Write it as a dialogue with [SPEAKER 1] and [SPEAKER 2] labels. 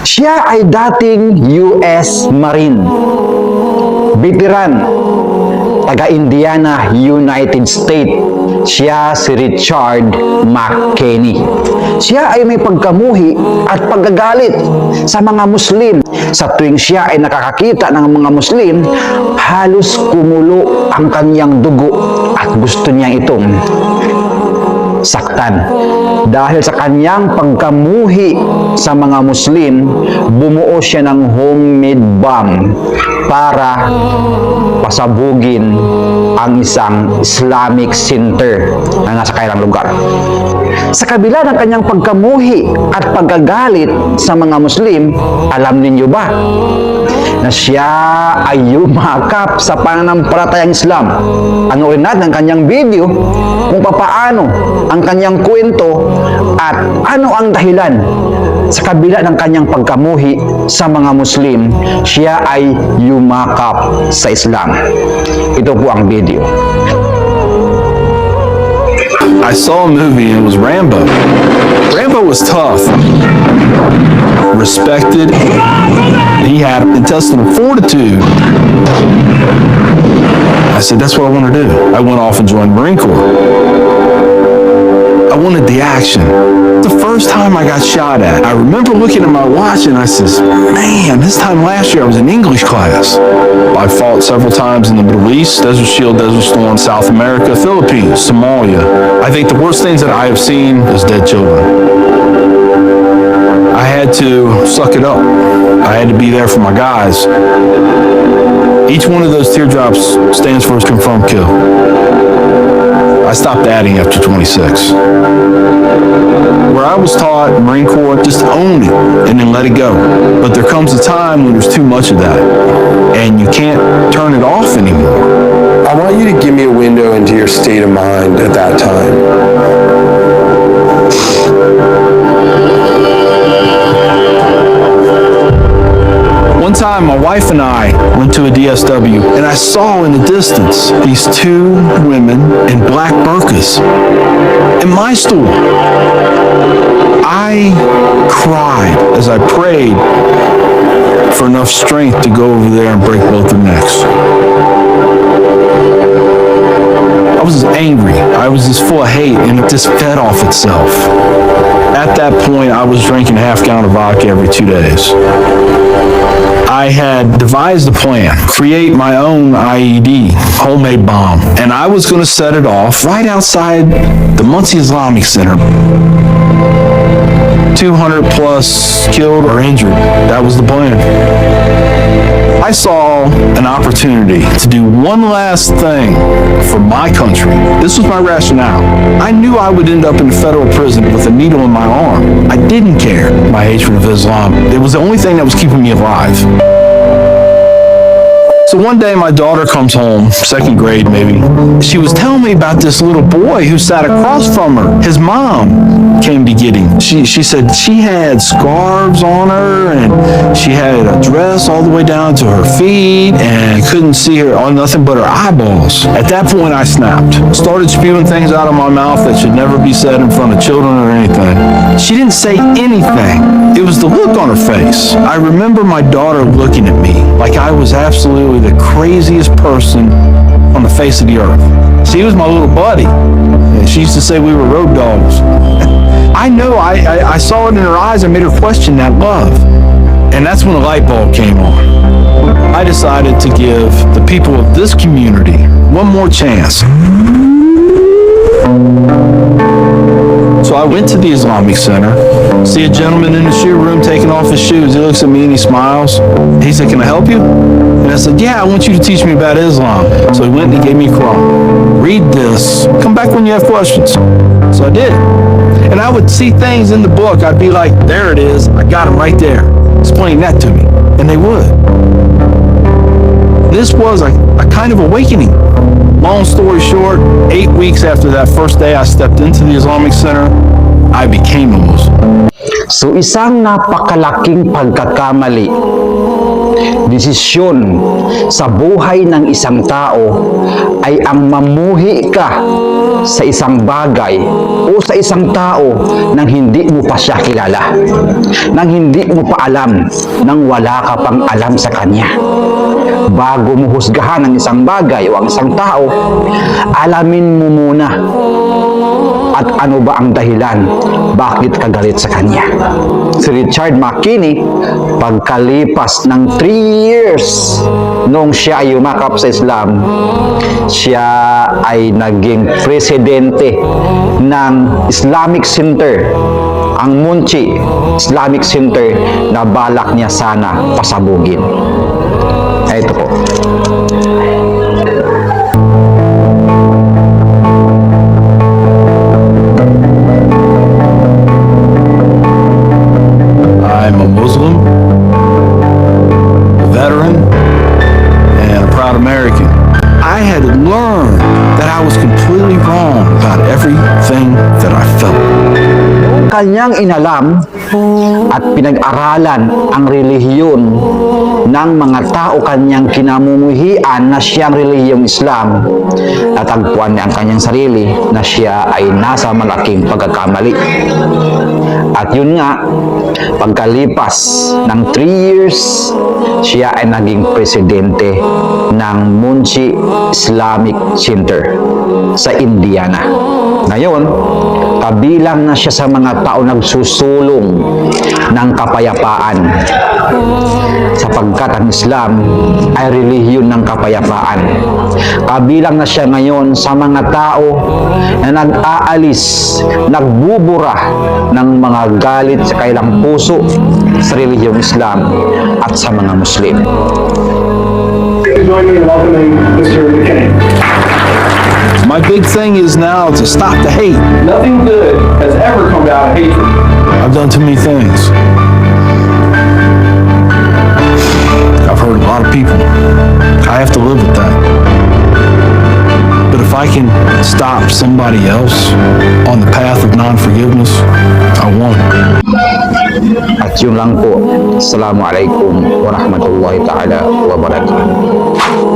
[SPEAKER 1] Siya ay dating US Marine, veteran, taga-Indiana, United States. Siya si Richard McKinney. Siya ay may pagkamuhi at paggagalit sa mga Muslim. Sa tuwing siya ay nakakakita ng mga Muslim, halos kumulo ang kanyang dugo at gusto niya itong saktan. Dahil sa kanyang pagkamuhi sa mga Muslim, bumuo siya ng homemade bomb para pasabugin ang isang Islamic center na nasa kailang lugar. Sa kabila ng kanyang pagkamuhi at paggagalit sa mga Muslim, alam ninyo ba na siya ay yumakap sa pananampalatayang Islam? Panoorin natin ang kanyang video kung papaano ang kanyang kwento at ano ang dahilan sa kabila ng kanyang pagkamuhi sa mga Muslim, siya ay yumakap sa Islam. Ito po ang video.
[SPEAKER 2] I saw a movie and it was Rambo. Rambo was tough, respected. He had intestinal fortitude. I said, that's what I want to do. I went off and joined the Marine Corps. I wanted the action. The first time I got shot at, I remember looking at my watch and I says, man, this time last year I was in English class. I fought several times in the Middle East, Desert Shield, Desert Storm, South America, Philippines, Somalia. I think the worst things that I have seen is dead children. I had to suck it up. I had to be there for my guys. Each one of those teardrops stands for a confirmed kill. I stopped adding after 26. Where I was taught, Marine Corps, just own it and then let it go. But there comes a time when there's too much of that and you can't turn it off anymore.
[SPEAKER 3] I want you to give me a window into your state of mind at that time.
[SPEAKER 2] One time, my wife and I went to a DSW, and I saw in the distance these two women in black burqas in my store. I cried as I prayed for enough strength to go over there and break both their necks. I was angry. I was just full of hate, and it just fed off itself. At that point, I was drinking half gallon of vodka every 2 days. I had devised a plan, create my own IED, homemade bomb, and I was going to set it off right outside the Muncie Islamic Center. 200 plus killed or injured. That was the plan. I saw an opportunity to do one last thing for my country. This was my rationale. I knew I would end up in a federal prison with a needle in my arm. I didn't care my hatred of Islam. It was the only thing that was keeping me alive. So one day my daughter comes home, second grade maybe. She was telling me about this little boy who sat across from her. His mom came to get him. She said she had scarves on her and she had a dress all the way down to her feet and couldn't see her on nothing but her eyeballs. At that point I snapped. Started spewing things out of my mouth that should never be said in front of children or anything. She didn't say anything. It was the look on her face. I remember my daughter looking at me like I was absolutely the craziest person on the face of the earth. She was my little buddy. She used to say we were road dogs. I know I saw it in her eyes and made her question that love. And that's when a light bulb came on. I decided to give the people of this community one more chance. So I went to the Islamic Center, see a gentleman in the shoe room taking off his shoes. He looks at me and he smiles. He said, "Can I help you?" And I said, "Yeah, I want you to teach me about Islam." So he went and he gave me a Quran. Read this. Come back when you have questions. So I did. And I would see things in the book. I'd be like, there it is. I got it right there. Explain that to me. And they would. This was a kind of awakening. Long story short, 8 weeks after that first day I stepped into the Islamic Center, I became a Muslim.
[SPEAKER 1] So isang napakalaking pagkakamali desisyon sa buhay ng isang tao ay ang mamuhi ka sa isang bagay o sa isang tao nang hindi mo pa siya kilala, nang hindi mo pa alam, nang wala ka pang alam sa kanya. Bago mo husgahan ang isang bagay o ang isang tao, alamin mo muna at ano ba ang dahilan bakit ka galit sa kanya. Si Richard McKinney, pagkalipas ng 3 years nung siya ay yumakap sa Islam, siya ay naging presidente ng Islamic Center, ang Munchi Islamic Center na balak niya sana pasabugin. Ito po.
[SPEAKER 2] I'm a Muslim, a veteran, and a proud American. I had learned that I was completely wrong about everything that I felt.
[SPEAKER 1] Kanyang inalam at pinag-aralan ang relihiyon ng mga tao kanyang kinamumuhian na siyang relihiyong Islam, natagpuan niya ang kanyang sarili na siya ay nasa malaking pagkakamali. At yun nga, pagkalipas ng 3 years, siya ay naging presidente ng Munchi Islamic Center sa Indiana. Ngayon, kabilang na siya sa mga tao nagsusulong ng kapayapaan, sapagkat ang Islam ay relihiyon ng kapayapaan. Kabilang na siya ngayon sa mga tao na nag-aalis, nagbubura ng mga galit sa kailang puso sa relihiyong Islam at sa mga Muslim.
[SPEAKER 4] Join me in welcoming Mr. McKinney.
[SPEAKER 2] My big thing is now to stop the hate.
[SPEAKER 4] Nothing good has ever come out of hatred.
[SPEAKER 2] I've done too many things. I've hurt a lot of people. I have to live with that. But if I can stop somebody else on the path of non-forgiveness, I won.
[SPEAKER 1] At yun lang po. Assalamualaikum warahmatullahi ta'ala wabarakatuh.